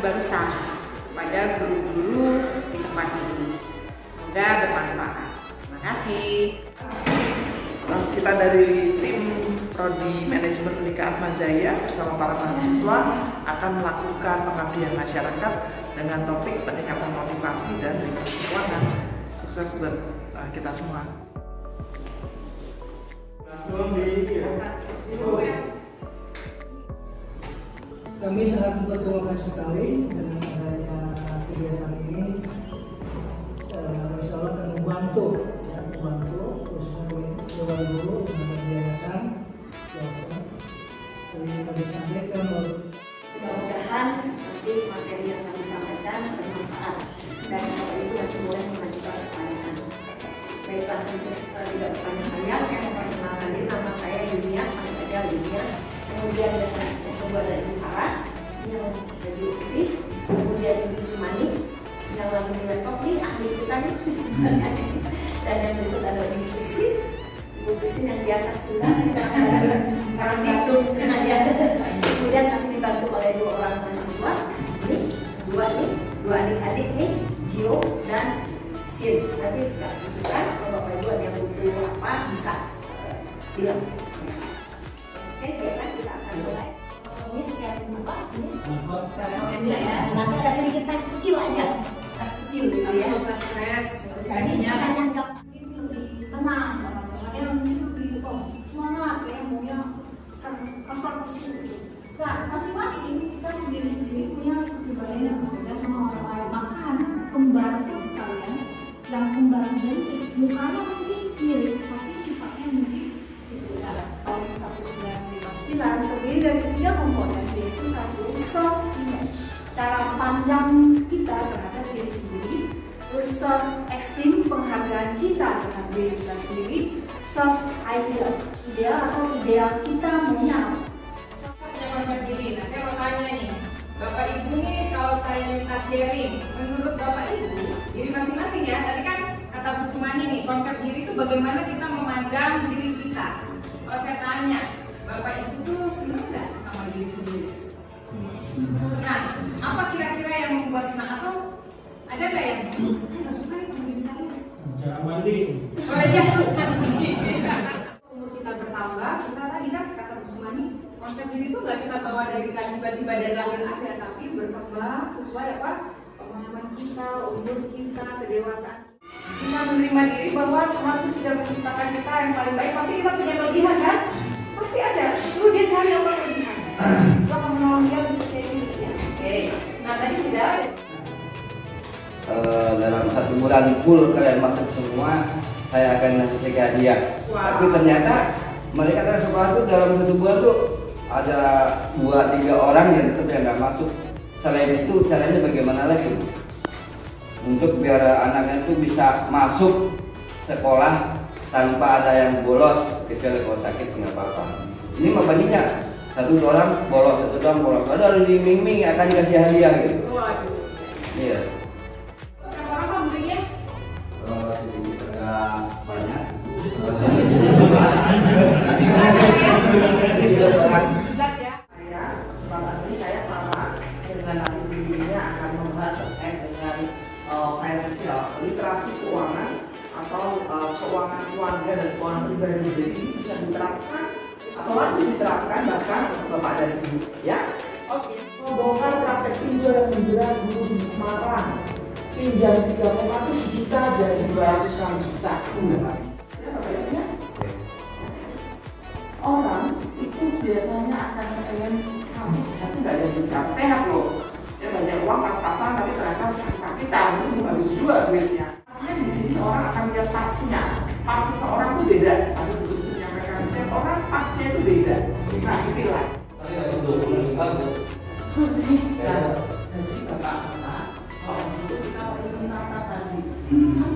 barusan kepada guru-guru di tempat ini. Semoga bermanfaat. Terima kasih. Kita dari tim Prodi Manajemen Unika Atmajaya bersama para mahasiswa akan melakukan pengabdian masyarakat dengan topik peningkatan motivasi dan literasi keuangan. Sukses buat kita semua. Kami sangat berterima kasih sekali dengan adanya kegiatan ini. Insya Allah akan membantu khususnya Dewan Guru dengan yayasan. Kami sampaikan mudah-mudahan nanti materi yang kami sampaikan bermanfaat dan Bapak Ibu nanti boleh mengajukan pertanyaan. Baiklah, untuk saya tidak bertanya-tanya, saya memperkenalkan diri, nama saya Yunia, panggil aja Yunia. Kemudian dengan yang kedua ada Ibu Farah, yang baju putih, kemudian Ibu Sumani, yang lagi di laptop nih, ahli kita nih, dan yang berikut ada Ibu Kristi. Ibu Kristi yang biasa sudah sangat hidup, kemudian kami dibantu oleh dua orang mahasiswa, ini dua adik-adik nih, Gio dan Sin. Nanti kita tunjukkan kalau Bapak Ibu ada yang butuh apa bisa bilang. Oke, baiklah kita akan mulai. Ini sekian apa? Ini ya. Nanti ada sedikit tes kecil aja, tes kecil gitu ya. Usah stres. Misalnya pertanyaan gampang, tenang, yang semangat ya, maunya pasar positif. Nah, masing-masing kita sendiri-sendiri punya kepribadian yang berbeda sama orang lain. Bahkan kembar pun sekalian dan kembar identik, mukanya mungkin mirip, tapi sifatnya mungkin berbeda. Tahun 1959 terdiri dari 3 komponen, yaitu satu self image, cara pandang kita terhadap diri sendiri, terus self esteem, penghargaan kita terhadap diri kita sendiri, self ideal, ideal atau ideal kita maunya apa. Konsep diri. Nah, saya mau tanya nih, Bapak Ibu nih, kalau saya minta sharing, menurut Bapak Ibu, diri masing-masing ya, tadi kan kata Bu Sumani nih, konsep diri itu bagaimana kita memandang diri kita. Kalau saya tanya, Bapak Ibu tuh senang nggak sama diri sendiri? Senang. Apa kira-kira yang membuat senang, atau ada nggak yang saya nggak suka nih sama diri saya? cara mandi. Boleh jangan. Umur kita bertambah, kita tadi kan kata Bu Sumani, konsep diri itu nggak kita bawa dari tiba-tiba dari lahir ada, tapi berkembang sesuai apa pemahaman kita, umur kita, kedewasaan. Bisa menerima diri bahwa Tuhan itu sudah menciptakan kita yang paling baik. Pasti kita punya kelebihan kan? Pasti ada. Lalu dia cari apa kelebihan? Kita akan menolong dia untuk kayak gini ya. Oke. Nah tadi sudah ada. Dalam 1 bulan full kalian masuk semua, saya akan ngasih hadiah. Wow. Tapi ternyata mereka kan sekolah tuh dalam 1 bulan tuh ada 2-3 orang yang tetap yang nggak masuk. Selain itu caranya bagaimana lagi untuk biar anaknya tuh bisa masuk sekolah tanpa ada yang bolos, kecuali kalau sakit nggak apa-apa. Ini mah banyaknya 1 orang bolos, 1 orang bolos. Ada diiming-iming akan dikasih hadiah gitu. Waduh. Iya. Berapa orang Pak belinya? Banyak. Saya Farah dengan nanti videonya akan membahas terkait dengan financial literasi keuangan atau keuangan keluarga dan keuangan pribadi. Jadi ini bisa diterapkan atau langsung diterapkan bahkan untuk bapak dan ibu ya. Oke. Membongkar praktek pinjol yang menjerat guru di Semarang. Pinjam 3,7 juta jadi 200 juta. Orang itu biasanya akan pengen sampai tapi nggak ada yang sehat loh. Dia banyak uang pas-pasan tapi ternyata sakitan itu habis juga duitnya. Karena di sini orang akan lihat pasnya. Pas seseorang itu beda. Ada bentuk menyampaikan setiap orang pasnya itu beda. Nah inilah. Tapi ada dokumen bagus. Jadi bapak-bapak, kalau untuk kita perlu menata tadi, kan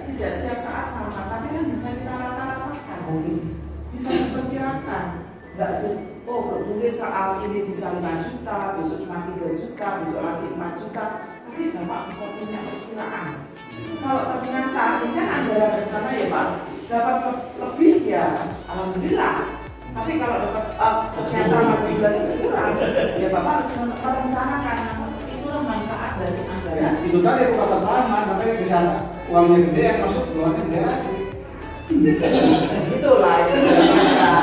tidak setiap saat sama, tapi kan bisa kita rata-ratakan. Bisa diperkirakan, nggak oh mungkin saat ini bisa 5 juta, besok cuma 3 juta, besok lagi 4 juta, tapi bapak bisa punya perkiraan. Kalau ternyata ini kan anggaran rencana ya pak, dapat lebih ya alhamdulillah. Tapi kalau dapat ternyata nggak bisa kurang, ya bapak harus merencanakan. Itulah manfaat dari Ya, anggaran. itu tadi aku kata taman, makanya di sana uangnya gede yang masuk, uangnya gede lagi. Itulah itu sebenarnya.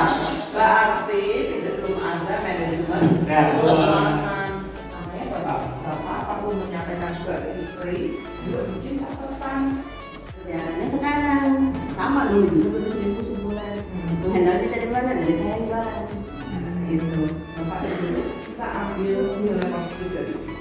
Berarti belum ada manajemen keuangan. Makanya bapak perlu menyampaikan juga ke istri, juga bikin catatan. Kerjaannya sekarang sama dulu 100.000 sebulan. Handalnya dari mana? Dari saya jualan. Gitu. Bapak Ibu, kita ambil nilai positif dari itu.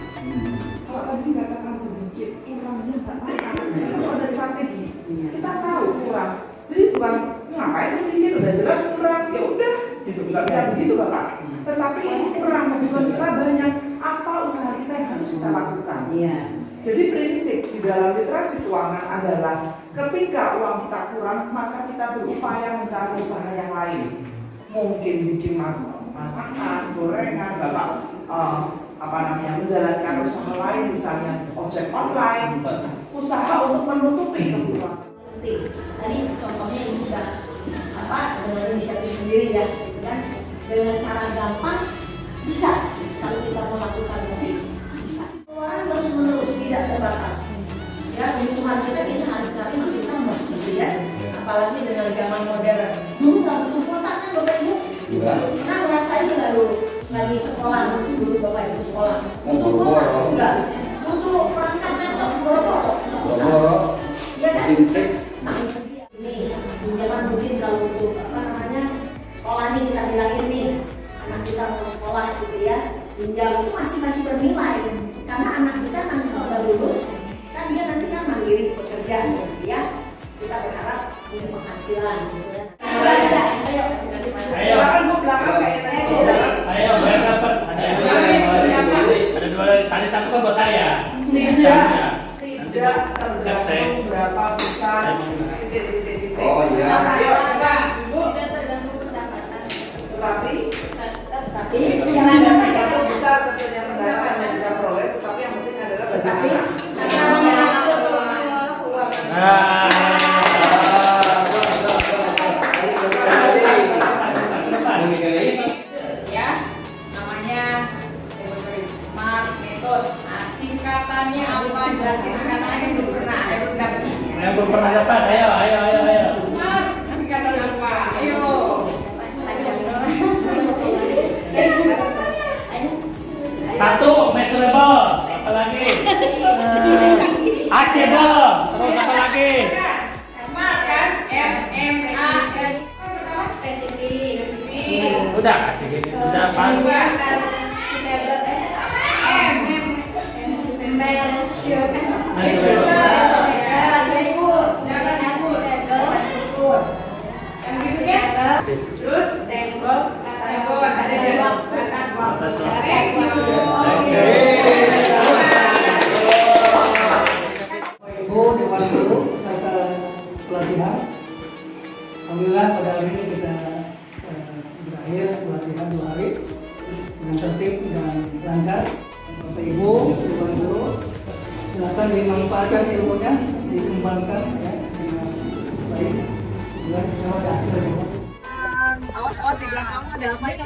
Kalau tadi katakan sedikit, kurangnya nggak apa-apa. Kalau ada strategi, kita tahu kurang. Jadi bukan ngapain sedikit, udah jelas kurang, ya udah, gitu. Nggak bisa begitu Bapak. Tetapi ini kurang, kebutuhan kita banyak. Apa usaha kita yang harus kita lakukan? Iya. Jadi prinsip di dalam literasi keuangan adalah ketika uang kita kurang, maka kita berupaya mencari usaha yang lain. Mungkin bikin masakan, gorengan, Bapak menjalankan usaha lain, misalnya ojek online, usaha untuk menutupi kebutuhan. Penting. Tadi contohnya ini sudah dengan inisiatif sendiri ya, gitu kan? Dengan cara gampang bisa kalau kita melakukan itu bisa. Pengeluaran terus menerus tidak terbatas. Ya kebutuhan kita ini hari-hari makin tambah, gitu ya. Apalagi dengan zaman modern. Dulu nggak butuh kuota kan Bapak Ibu? Nah ngerasain nggak dulu lagi sekolah dulu Bapak Ibu sekolah? Butuh kuota enggak? Butuh perangkat laptop boro-boro? Ya kan? Nah itu dia. Ini pinjaman mungkin kalau untuk sekolah nih kita bilangin nih anak kita mau sekolah gitu ya, pinjam itu masih bernilai karena anak kita nanti kalau udah lulus kan dia nanti kan mandiri bekerja gitu ya. Kita berharap punya penghasilan gitu ya. Ayo, Bu, belakang kayak tadi. Ayo, biar dapat. Ada dua tadi satu kan buat saya. Tidak tergantung berapa besar titik-titik. Oh iya. Ayo, sudah, Ibu. Tidak tergantung pendapatan. Tetapi Tapi tidak tergantung besar kecilnya pendapatan yang kita peroleh, tetapi yang penting adalah bagaimana. Ya, namanya Smart Method. Nah, singkatannya apa? Jelasin anak-anak yang belum pernah, belum dapat. Yang belum pernah dapat, ayo. Smart, singkatan apa? Ayo. Satu, measurable. Apa lagi? Achievable. Terus apa lagi? Smart kan? S-M-A-R. Udah kasih gini. Udah pas. Terus? Tembok. Ada di atas. Atas. Ibu depan dulu serta pelatihan. Alhamdulillah pada hari ini kita berakhir pelatihan 2 hari dengan tertib dan lancar. Bapak Ibu depan dulu silakan dimanfaatkan ilmunya, dikembangkan ya dengan baik. Alhamdulillah, insya Allah ada hasil. Awas-awas di belakang kamu ada apa itu?